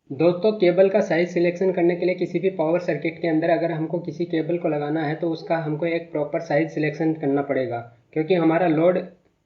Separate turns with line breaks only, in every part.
दोस्तों, केबल का size selection करने के लिए किसी भी पावर सर्किट के अंदर अगर हमको किसी केबल को लगाना है तो उसका हमको एक प्रॉपर साइज सिलेक्शन करना पड़ेगा, क्योंकि हमारा लोड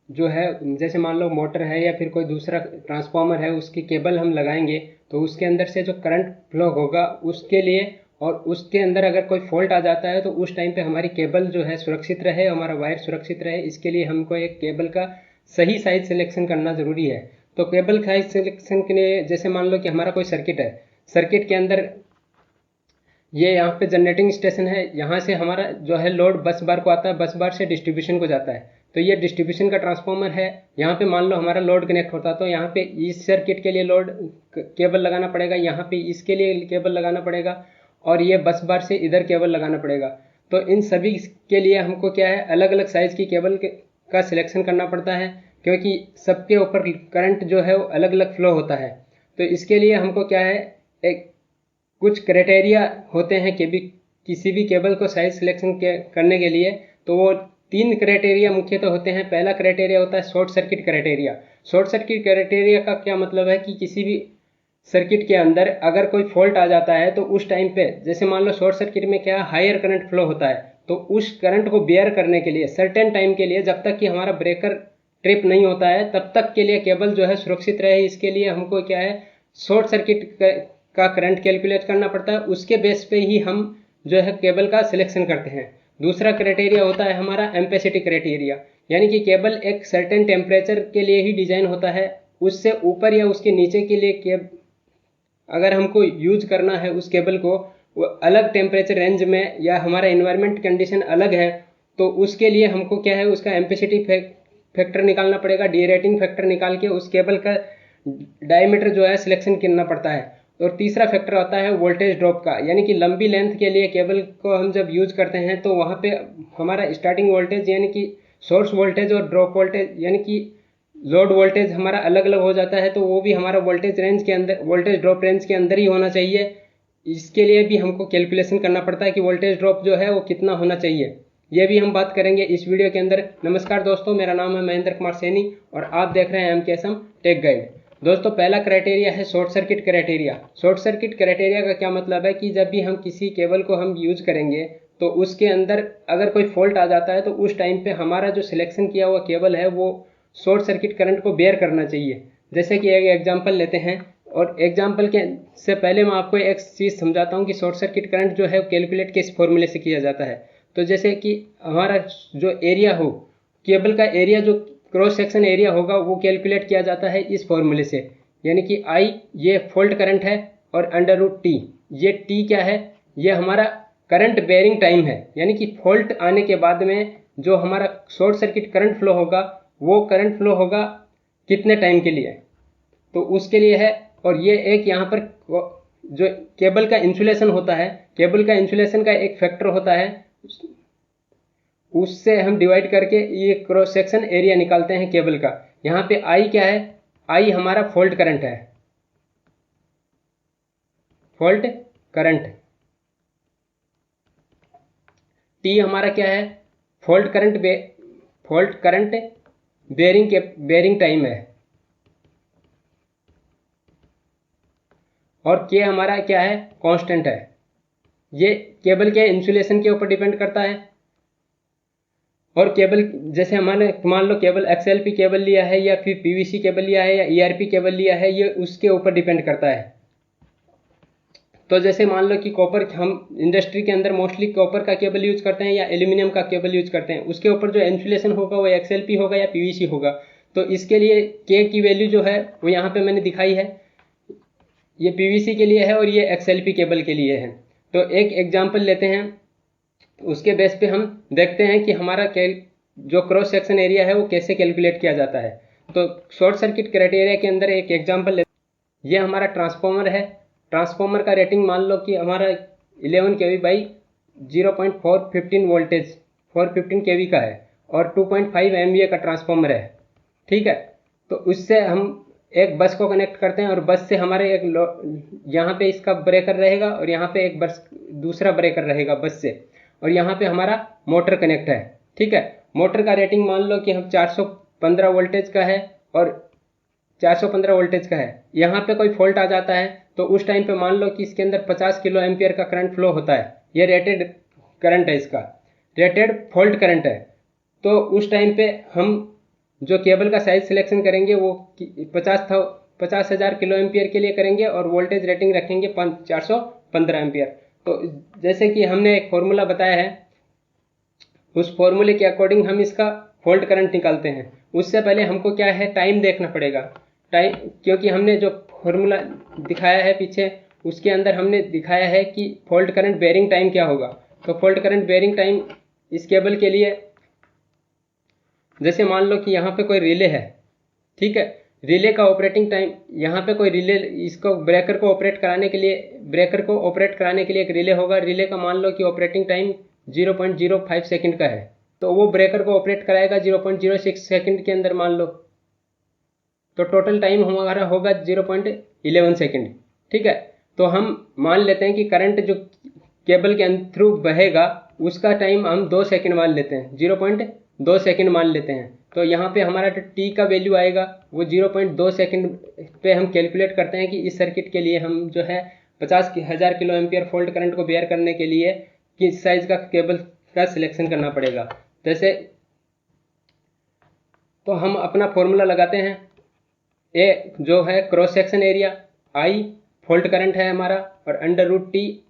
जो है, जैसे मान लो मोटर है या फिर कोई दूसरा ट्रांसफार्मर है, उसकी केबल हम लगाएंगे तो उसके अंदर से जो करंट फ्लो होगा उसके लिए, और उसके अंदर अगर कोई फॉल्ट आ जाता है तो उस टाइम पे हमारी केबल जो है सुरक्षित रहे, हमारा वायर सुरक्षित रहे, इसके लिए हमको एक केबल का सही साइज सिलेक्शन करना ज़रूरी है। तो केबल साइज सिलेक्शन के लिए जैसे मान लो कि हमारा कोई सर्किट है, सर्किट के अंदर ये यहाँ पे जनरेटिंग स्टेशन है, यहाँ से हमारा जो है लोड बस बार को आता है, बस बार से डिस्ट्रीब्यूशन को जाता है। तो ये डिस्ट्रीब्यूशन का ट्रांसफार्मर है, यहाँ पे मान लो हमारा लोड कनेक्ट होता है तो यहाँ पे इस सर्किट के लिए लोड केबल लगाना पड़ेगा, यहाँ पे इसके लिए केबल लगाना पड़ेगा, और ये बस बार से इधर केबल लगाना पड़ेगा। तो इन सभी के लिए हमको क्या है, अलग अलग साइज़ की केबल का सिलेक्शन करना पड़ता है, क्योंकि सबके ऊपर करंट जो है वो अलग अलग फ्लो होता है। तो इसके लिए हमको क्या है, एक कुछ क्राइटेरिया होते हैं कि भी किसी भी केबल को साइज सिलेक्शन करने के लिए। तो वो 3 क्राइटेरिया मुख्यतः होते हैं। पहला क्राइटेरिया होता है short circuit criteria. Short circuit criteria का क्या मतलब है कि किसी भी सर्किट के अंदर अगर कोई फॉल्ट आ जाता है तो उस टाइम पे, जैसे मान लो शॉर्ट सर्किट में क्या हायर करंट फ्लो होता है, तो उस करंट को बेयर करने के लिए सर्टेन टाइम के लिए, जब तक कि हमारा ब्रेकर ट्रिप नहीं होता है तब तक के लिए केबल जो है सुरक्षित रहे, इसके लिए हमको क्या है, शॉर्ट सर्किट का करंट कैलकुलेट करना पड़ता है। उसके बेस पे ही हम जो है केबल का सिलेक्शन करते हैं। दूसरा क्राइटेरिया होता है हमारा एम्पेसिटी क्राइटेरिया, यानी कि केबल एक सर्टेन टेम्परेचर के लिए ही डिजाइन होता है, उससे ऊपर या उसके नीचे के लिए अगर हमको यूज करना है उस केबल को, वो अलग टेम्परेचर रेंज में या हमारा इन्वायरमेंट कंडीशन अलग है, तो उसके लिए हमको क्या है, उसका एम्पेसिटी फैक्टर निकालना पड़ेगा। डी रेटिंग फैक्टर निकाल के उस केबल का डायमीटर जो है सिलेक्शन करना पड़ता है। और तीसरा फैक्टर आता है वोल्टेज ड्रॉप का, यानी कि लंबी लेंथ के लिए केबल को हम जब यूज करते हैं तो वहाँ पे हमारा स्टार्टिंग वोल्टेज यानी कि सोर्स वोल्टेज और ड्रॉप वोल्टेज यानी कि लोड वोल्टेज हमारा अलग अलग हो जाता है, तो वो भी हमारा वोल्टेज रेंज के अंदर, वोल्टेज ड्रॉप रेंज के अंदर ही होना चाहिए। इसके लिए भी हमको कैलकुलेशन करना पड़ता है कि वोल्टेज ड्रॉप जो है वो कितना होना चाहिए। ये भी हम बात करेंगे इस वीडियो के अंदर। नमस्कार दोस्तों, मेरा नाम है महेंद्र कुमार सैनी और आप देख रहे हैं MKSM टेक गाइड। दोस्तों, पहला क्राइटेरिया है short circuit criteria. Short circuit criteria का क्या मतलब है कि जब भी हम किसी केबल को हम यूज करेंगे तो उसके अंदर अगर कोई फॉल्ट आ जाता है तो उस टाइम पे हमारा जो सिलेक्शन किया हुआ केबल है वो शॉर्ट सर्किट करंट को बेयर करना चाहिए। जैसे कि एक एग्जांपल लेते हैं, और एग्जांपल के से पहले मैं आपको एक चीज़ समझाता हूँ कि शॉर्ट सर्किट करंट जो है कैलकुलेट किस फॉर्मूले से किया जाता है। तो जैसे कि हमारा जो एरिया हो, केबल का एरिया जो क्रॉस सेक्शन एरिया होगा वो कैलकुलेट किया जाता है इस फॉर्मूले से, यानी कि आई ये फॉल्ट करंट है और √T, ये T क्या है, ये हमारा करंट बेयरिंग टाइम है, यानी कि फॉल्ट आने के बाद में जो हमारा शॉर्ट सर्किट करंट फ्लो होगा वो करंट फ्लो होगा कितने टाइम के लिए, तो उसके लिए है। और ये एक यहाँ पर जो केबल का इंसुलेशन होता है, केबल का इंसुलेशन का एक फैक्टर होता है, उससे हम डिवाइड करके ये क्रॉस सेक्शन एरिया निकालते हैं केबल का। यहाँ पे आई क्या है, आई हमारा फॉल्ट करंट है, फॉल्ट करंट। टी हमारा क्या है, फॉल्ट करंट बेयरिंग टाइम है। और के हमारा क्या है, कांस्टेंट है। ये केबल के इंसुलेशन के ऊपर डिपेंड करता है। और केबल जैसे हमारे मान लो केबल XLP केबल लिया है या फिर PVC केबल लिया है या ERP केबल लिया है, ये उसके ऊपर डिपेंड करता है। तो जैसे मान लो कि कॉपर, हम इंडस्ट्री के अंदर मोस्टली कॉपर का केबल यूज करते हैं या एल्यूमिनियम का केबल यूज करते हैं, उसके ऊपर जो इंसुलेशन होगा वो XLP होगा या PVC होगा। तो इसके लिए के की वैल्यू जो है वो यहाँ पे मैंने दिखाई है, ये PVC के लिए है और ये XLP केबल के लिए है। तो एक एग्जाम्पल लेते हैं, उसके बेस पे हम देखते हैं कि हमारा जो क्रॉस सेक्शन एरिया है वो कैसे कैलकुलेट किया जाता है। तो शॉर्ट सर्किट क्राइटेरिया के अंदर एक एग्जांपल लेते हैं। ये हमारा ट्रांसफार्मर है, ट्रांसफार्मर का रेटिंग मान लो कि हमारा 11 kV बाई 0.415 वोल्टेज 415 kV का है और 2.5 MVA का ट्रांसफार्मर है, ठीक है। तो उससे हम एक बस को कनेक्ट करते हैं और बस से हमारे एक यहाँ पे इसका ब्रेकर रहेगा और यहाँ पे एक बस दूसरा ब्रेकर रहेगा बस से, और यहाँ पे हमारा मोटर कनेक्ट है, ठीक है। मोटर का रेटिंग मान लो कि हम 415 वोल्टेज का है और 415 वोल्टेज का है, यहाँ पे कोई फॉल्ट आ जाता है तो उस टाइम पे मान लो कि इसके अंदर 50 किलो एम्पियर का करंट फ्लो होता है, ये रेटेड करंट है, इसका रेटेड फॉल्ट करंट है। तो उस टाइम पे हम जो केबल का साइज सिलेक्शन करेंगे वो 50,000 किलो एम्पियर के लिए करेंगे और वोल्टेज रेटिंग रखेंगे 415 एम्पियर। तो जैसे कि हमने एक फॉर्मूला बताया है, उस फॉर्मूले के अकॉर्डिंग हम इसका फॉल्ट करंट निकालते हैं। उससे पहले हमको क्या है, टाइम देखना पड़ेगा, टाइम, क्योंकि हमने जो फॉर्मूला दिखाया है पीछे उसके अंदर हमने दिखाया है कि फॉल्ट करंट बेयरिंग टाइम क्या होगा। तो फॉल्ट करंट बेयरिंग टाइम इस केबल के लिए, जैसे मान लो कि यहाँ पे कोई रिले है, ठीक है, रिले का ऑपरेटिंग टाइम, यहाँ पे कोई रिले, इसको ब्रेकर को ऑपरेट कराने के लिए एक रिले होगा। रिले का मान लो कि ऑपरेटिंग टाइम 0.05 सेकंड का है, तो वो ब्रेकर को ऑपरेट कराएगा 0.06 सेकंड के अंदर मान लो, तो टोटल टाइम हमारा होगा 0.11 सेकंड, ठीक है। तो हम मान लेते हैं कि करंट जो केबल के थ्रू बहेगा उसका टाइम हम 2 सेकंड मान लेते हैं, 0.2 सेकंड मान लेते हैं। तो यहाँ पे हमारा जो टी का वैल्यू आएगा वो 0.2 सेकंड पे हम कैलकुलेट करते हैं कि इस सर्किट के लिए हम जो है 50,000 किलो एम्पियर फॉल्ट करंट को बेयर करने के लिए किस साइज का केबल का सिलेक्शन करना पड़ेगा। जैसे तो हम अपना फॉर्मूला लगाते हैं, ए जो है क्रॉस सेक्शन एरिया, आई फॉल्ट करंट है हमारा, और अंडर रूट टी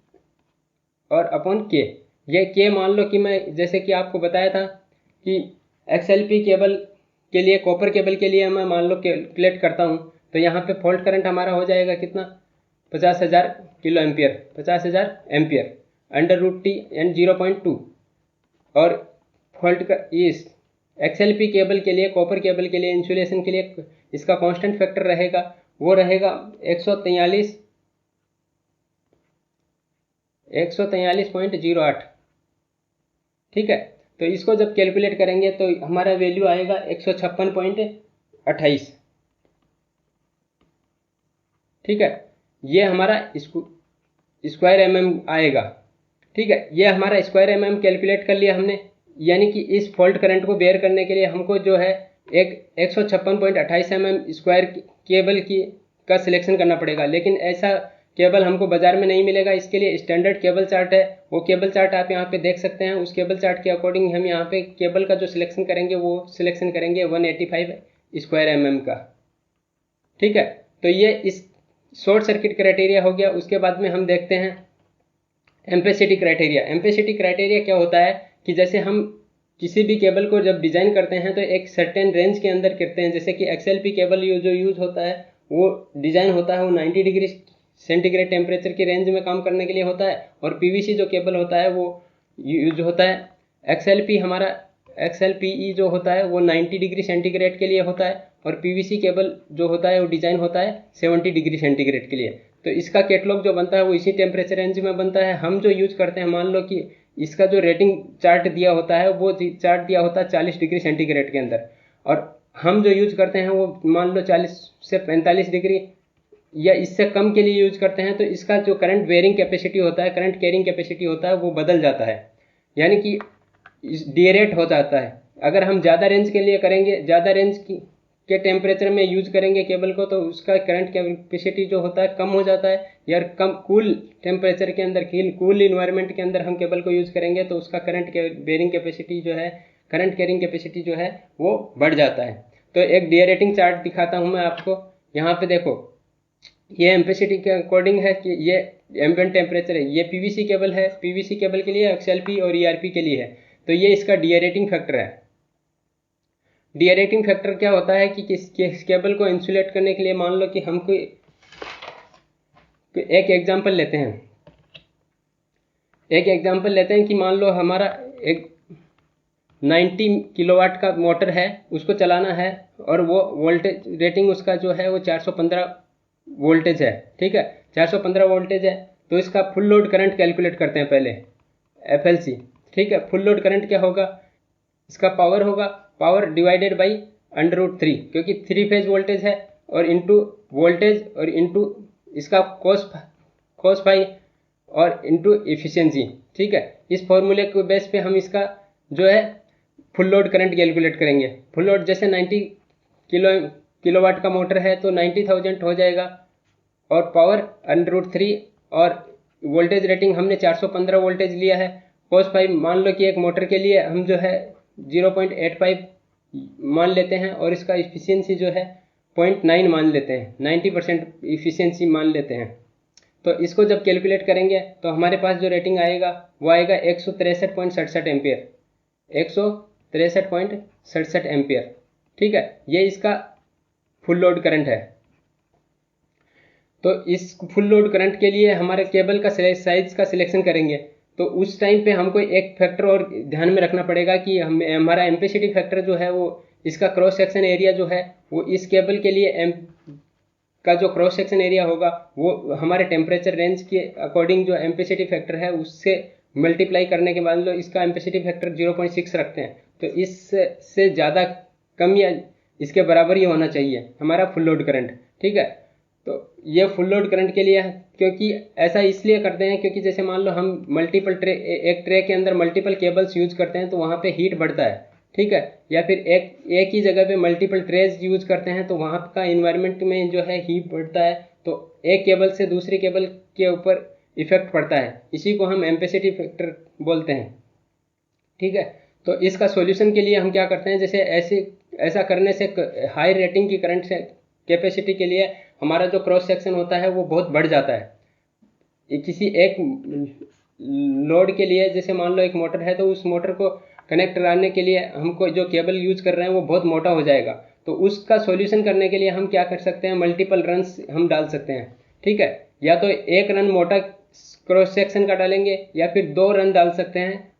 और अपॉन के। ये के मान लो कि मैं जैसे कि आपको बताया था कि XLP केबल के लिए, कॉपर केबल के लिए मैं मान लो कैलकुलेट करता हूँ, तो यहाँ पे फॉल्ट करंट हमारा हो जाएगा कितना, 50,000 kilo ampere, 50,000 ampere, under root T and 0.2। और फॉल्ट का इस XLP केबल के लिए, कॉपर केबल के लिए, इंसुलेशन के लिए इसका कांस्टेंट फैक्टर रहेगा, वो रहेगा 143.08, ठीक है। तो इसको जब कैलकुलेट करेंगे तो हमारा वैल्यू आएगा 156.28, ठीक है। ये हमारा स्क्वायर mm आएगा, ठीक है। ये हमारा स्क्वायर mm कैलकुलेट कर लिया हमने, यानी कि इस फॉल्ट करंट को बेयर करने के लिए हमको जो है एक 156.28 mm स्क्वायर केबल की का सिलेक्शन करना पड़ेगा। लेकिन ऐसा केबल हमको बाजार में नहीं मिलेगा, इसके लिए स्टैंडर्ड केबल चार्ट है, वो केबल चार्ट आप यहाँ पे देख सकते हैं। उस केबल चार्ट के अकॉर्डिंग हम यहाँ पे केबल का जो सिलेक्शन करेंगे वो सिलेक्शन करेंगे 185 स्क्वायर mm का, ठीक है। तो ये इस शॉर्ट सर्किट क्राइटेरिया हो गया। उसके बाद में हम देखते हैं एम्पेसिटी क्राइटेरिया। एम्पेसिटी क्राइटेरिया क्या होता है कि जैसे हम किसी भी केबल को जब डिज़ाइन करते हैं तो एक सर्टेन रेंज के अंदर करते हैं। जैसे कि XLP केबल जो यूज होता है वो डिज़ाइन होता है वो 90 डिग्री सेंटीग्रेड टेम्परेचर की रेंज में काम करने के लिए होता है, और PVC जो केबल होता है वो यूज होता है, XLPE जो होता है वो 90 डिग्री सेंटीग्रेड के लिए होता है, और PVC केबल जो होता है वो डिज़ाइन होता है 70 डिग्री सेंटीग्रेड के लिए। तो इसका कैटलॉग जो बनता है वो इसी टेम्परेचर रेंज में बनता है। हम जो यूज करते हैं, मान लो कि इसका जो रेटिंग चार्ट दिया होता है वो चार्ट दिया होता है 40 डिग्री सेंटीग्रेड के अंदर, और हम जो यूज करते हैं वो मान लो 40 से 45 डिग्री या इससे कम के लिए यूज करते हैं। तो इसका जो करंट बेयरिंग कैपेसिटी होता है, करंट कैरिंग कैपेसिटी होता है, वो बदल जाता है, यानी कि डीरेट हो जाता है। अगर हम ज़्यादा रेंज के लिए करेंगे, ज़्यादा रेंज के टेम्परेचर में यूज करेंगे केबल को, तो उसका करंट कैपेसिटी जो होता है कम हो जाता है। या कम कूल टेम्परेचर के अंदर, कूल इन्वायरमेंट के अंदर हम केबल को यूज करेंगे तो उसका करंट बेयरिंग कैपेसिटी जो है, करंट कैरिंग कैपेसिटी जो है वो बढ़ जाता है। तो एक डीरेटिंग चार्ट दिखाता हूँ मैं आपको, यहाँ पे देखो, ये एम्पेसिटी के अकॉर्डिंग है कि ये एम्बिएंट टेम्परेचर है। ये PVC केबल है, PVC केबल के लिए, XLP और ERP के लिए है। तो ये इसका डीरेटिंग फैक्टर है। डीरेटिंग फैक्टर क्या होता है कि किस केबल को इंसुलेट करने के लिए, मान लो कि हमको एक एग्जांपल लेते हैं कि मान लो हमारा एक 90 किलोवाट का मोटर है, उसको चलाना है, और वो वोल्टेज रेटिंग उसका जो है वो 415 वोल्टेज है, ठीक है, 415 वोल्टेज है। तो इसका फुल लोड करंट कैलकुलेट करते हैं पहले, FLC, ठीक है। फुल लोड करंट क्या होगा, इसका पावर होगा, पावर डिवाइडेड बाई √3, क्योंकि 3 फेज वोल्टेज है, और इंटू वोल्टेज और इंटू इसका कॉस फाई और इंटू एफिशिएंसी, ठीक है। इस फॉर्मूले के बेस पे हम इसका जो है फुल लोड करंट कैलकुलेट करेंगे। फुल लोड जैसे 90 किलोवाट का मोटर है तो 90,000 हो जाएगा, और पावर √3 और वोल्टेज रेटिंग हमने 415 वोल्टेज लिया है। cos फाई मान लो कि एक मोटर के लिए हम जो है 0.85 मान लेते हैं और इसका इफिशियंसी जो है 0.9 मान लेते हैं, 90% इफिशियंसी मान लेते हैं। तो इसको जब कैलकुलेट करेंगे तो हमारे पास जो रेटिंग आएगा वो आएगा 163.67 एम्पियर, 163.67 एम्पियर। ठीक है, ये इसका फुल लोड करंट है। तो इस फुल लोड करंट के लिए हमारे केबल का साइज का सिलेक्शन करेंगे, तो उस टाइम पे हमको एक फैक्टर और ध्यान में रखना पड़ेगा कि हमारा एम्पेसिटी फैक्टर जो है वो इसका क्रॉस सेक्शन एरिया जो है वो इस केबल के लिए का जो क्रॉस सेक्शन एरिया होगा वो हमारे टेम्परेचर रेंज के अकॉर्डिंग जो एम्पेसिटी फैक्टर है उससे मल्टीप्लाई करने के बाद लो इसका एम्पेसिटी फैक्टर 0.6 रखते हैं, तो इससे ज़्यादा कम या इसके बराबर ही होना चाहिए हमारा फुल लोड करंट। ठीक है, तो ये फुल लोड करंट के लिए है, क्योंकि ऐसा इसलिए करते हैं क्योंकि जैसे मान लो हम मल्टीपल एक ट्रे के अंदर मल्टीपल केबल्स यूज करते हैं तो वहाँ पे हीट बढ़ता है। ठीक है, या फिर एक ही जगह पे मल्टीपल ट्रेज यूज करते हैं तो वहाँ का इन्वायरमेंट में जो है हीट बढ़ता है, तो एक केबल से दूसरी केबल के ऊपर इफेक्ट पड़ता है, इसी को हम एम्पेसिटी फैक्टर बोलते हैं। ठीक है, तो इसका सॉल्यूशन के लिए हम क्या करते हैं, जैसे ऐसा करने से हाई रेटिंग की करंट से कैपेसिटी के लिए हमारा जो क्रॉस सेक्शन होता है वो बहुत बढ़ जाता है। किसी एक लोड के लिए जैसे मान लो एक मोटर है तो उस मोटर को कनेक्ट कराने के लिए हमको जो केबल यूज कर रहे हैं वो बहुत मोटा हो जाएगा, तो उसका सॉल्यूशन करने के लिए हम क्या कर सकते हैं, मल्टीपल रन्स हम डाल सकते हैं। ठीक है, या तो एक रन मोटा क्रॉस सेक्शन का डालेंगे या फिर 2 रन डाल सकते हैं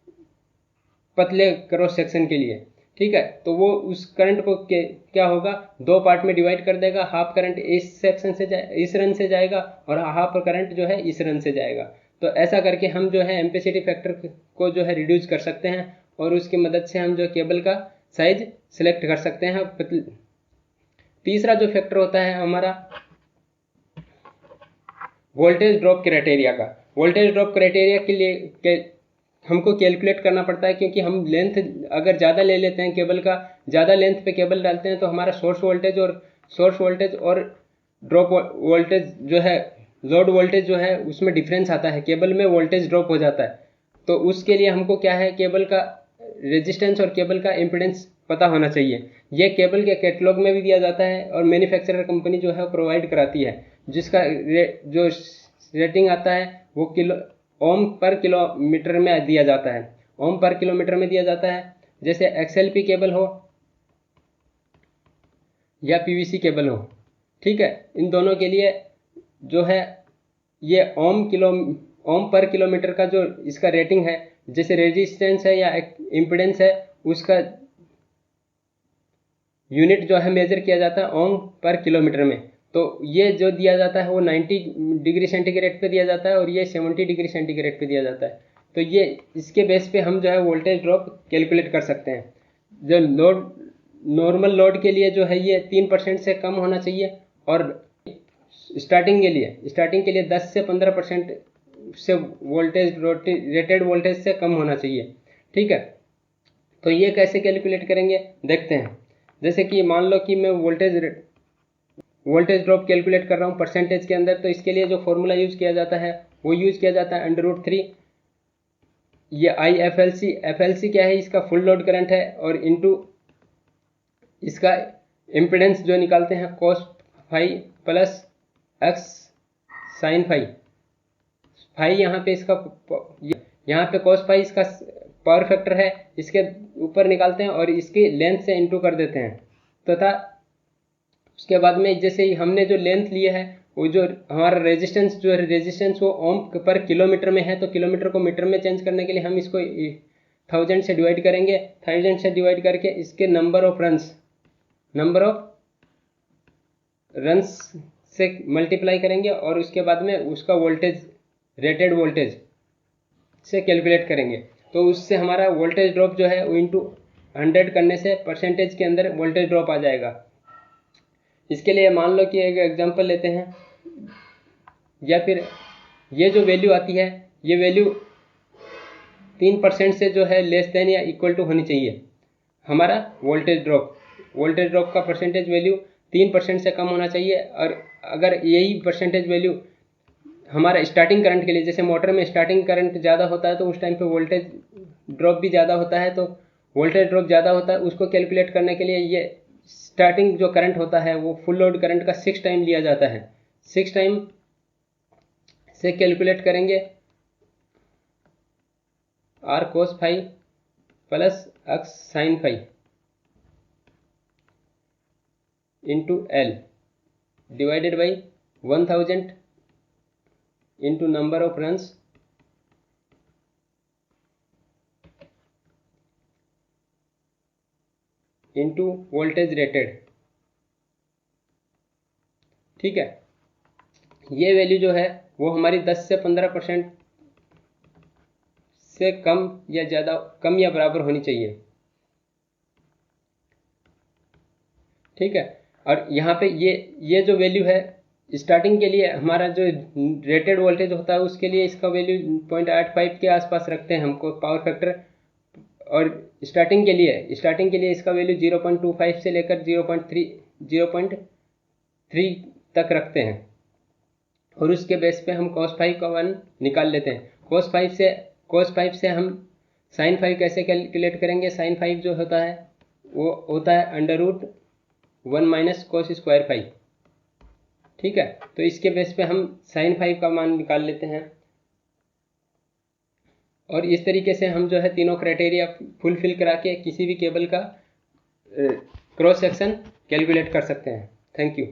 पतले क्रॉस सेक्शन के लिए। ठीक है, तो वो उस करंट को क्या होगा, 2 पार्ट में डिवाइड कर देगा, हाफ करंट इस सेक्शन से इस रन से जाएगा और हाफ करंट जो है इस रन से जाएगा। तो ऐसा करके हम जो है एम्पेसिटी फैक्टर को जो है रिड्यूस कर सकते हैं और उसकी मदद से हम जो केबल का साइज सिलेक्ट कर सकते हैं। तीसरा जो फैक्टर होता है हमारा वोल्टेज ड्रॉप क्राइटेरिया का। वोल्टेज ड्रॉप क्राइटेरिया के लिए हमको कैलकुलेट करना पड़ता है, क्योंकि हम लेंथ अगर ज़्यादा ले लेते हैं केबल का, ज़्यादा लेंथ पे केबल डालते हैं तो हमारा सोर्स वोल्टेज और ड्रॉप वोल्टेज जो है, लोड वोल्टेज जो है उसमें डिफरेंस आता है, केबल में वोल्टेज ड्रॉप हो जाता है। तो उसके लिए हमको क्या है, केबल का रेजिस्टेंस और केबल का इम्पिडेंस पता होना चाहिए। ये केबल के कैटलॉग में भी दिया जाता है और मैन्युफैक्चरर कंपनी जो है प्रोवाइड कराती है, जिसका जो रेटिंग आता है वो ओम पर किलोमीटर में दिया जाता है, ओम पर किलोमीटर में दिया जाता है। जैसे XLP केबल हो या PVC केबल हो, ठीक है, इन दोनों के लिए जो है ये ओम पर किलोमीटर का जो इसका रेटिंग है, जैसे रेजिस्टेंस है या इम्पिडेंस है उसका यूनिट जो है मेजर किया जाता है ओम पर किलोमीटर में। तो ये जो दिया जाता है वो 90 डिग्री सेंटीग्रेड पे दिया जाता है और ये 70 डिग्री सेंटीग्रेड पे दिया जाता है। तो ये इसके बेस पे हम जो है वोल्टेज ड्रॉप कैलकुलेट कर सकते हैं। जो नॉर्मल लोड के लिए जो है ये 3% से कम होना चाहिए और स्टार्टिंग के लिए 10 से 15% से वोल्टेज रेटेड वोल्टेज से कम होना चाहिए। ठीक है, तो ये कैसे कैलकुलेट करेंगे देखते हैं। जैसे कि मान लो कि मैं वोल्टेज ड्रॉप कैलकुलेट कर रहा हूँ परसेंटेज के अंदर, तो इसके लिए जो फॉर्मूला यूज किया जाता है वो यूज किया जाता है √3 ये IFLC क्या है, इसका फुल लोड करंट है, और इनटू इसका इम्पिडेंस जो निकालते हैं cos phi plus x sin phi. Phi यहाँ पे cos फाई इसका पावर फैक्टर है, इसके ऊपर निकालते हैं और इसकी लेंथ से इंटू कर देते हैं तथा उसके बाद में जैसे ही हमने जो लेंथ लिया है वो जो हमारा रेजिस्टेंस वो ओम पर किलोमीटर में है, तो किलोमीटर को मीटर में चेंज करने के लिए हम इसको 1000 से डिवाइड करेंगे। 1000 से डिवाइड करके इसके नंबर ऑफ रन्स से मल्टीप्लाई करेंगे और उसके बाद में उसका रेटेड वोल्टेज से कैलकुलेट करेंगे। तो उससे हमारा वोल्टेज ड्रॉप जो है वो इंटू 100 करने से परसेंटेज के अंदर वोल्टेज ड्रॉप आ जाएगा। इसके लिए मान लो कि एक एग्जांपल लेते हैं, या फिर ये जो वैल्यू आती है ये वैल्यू 3% से जो है लेस देन या इक्वल टू होनी चाहिए। हमारा वोल्टेज ड्रॉप का परसेंटेज वैल्यू 3% से कम होना चाहिए। और अगर यही परसेंटेज वैल्यू हमारा स्टार्टिंग करंट के लिए, जैसे मोटर में स्टार्टिंग करंट ज़्यादा होता है तो उस टाइम पे वोल्टेज ड्रॉप भी ज़्यादा होता है, तो वोल्टेज ड्रॉप ज़्यादा होता है, उसको कैलकुलेट करने के लिए ये स्टार्टिंग जो करंट होता है वो फुल लोड करंट का 6 टाइम लिया जाता है। 6 टाइम से कैलकुलेट करेंगे R cos five plus x sine five into L divided by 1000 into number of runs into voltage rated. ठीक है, ये वैल्यू जो है वो हमारी 10 से 15% से कम या ज़्यादा, कम या बराबर होनी चाहिए। ठीक है, और यहाँ पे ये जो वैल्यू है स्टार्टिंग के लिए, हमारा जो रेटेड वोल्टेज होता है उसके लिए इसका वैल्यू 0.85 के आसपास रखते हैं हमको पावर फैक्टर। और स्टार्टिंग के लिए इसका वैल्यू 0.25 से लेकर 0.3 तक रखते हैं। और उसके बेस पे हम cos 5 का 1 निकाल लेते हैं। cos 5 से हम sin 5 कैसे कैलकुलेट करेंगे? sin 5 जो होता है वो होता है √1 माइनस cos स्क्वायर 5। ठीक है, तो इसके बेस पे हम sin 5 का मान निकाल लेते हैं। और इस तरीके से हम जो है तीनों क्राइटेरिया फुलफिल करा के किसी भी केबल का क्रॉस सेक्शन कैलकुलेट कर सकते हैं। Thank you.